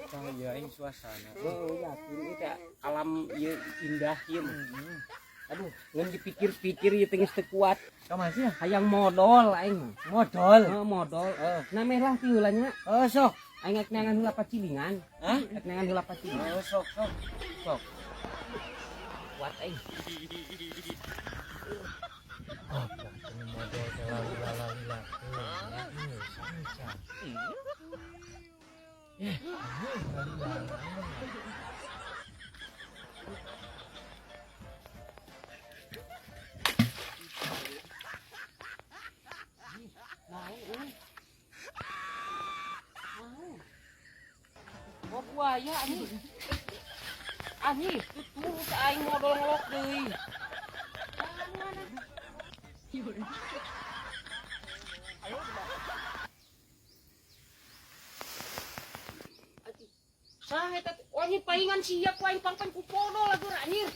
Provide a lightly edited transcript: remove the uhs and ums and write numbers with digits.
Cahaya ini suasana. Oh yakin itu alam ieu indah ieu. Aduh, ngan dipikir-pikir ieu teh geus teu kuat. Ka masih Hayang modal aing. modal. Modal. Namelah ti heula nya. Sok. Aing rek neangan heula pacilingan. Hah? Rek neangan heula pacilingan. Sok. Kuat aing. Oh, ini modal lalala. Oh buaya ani. Ani, tutur aing modal ngelok deui. Saha eta? Oh ini paingan siap ku aing pangpan ku podol lagu anjir.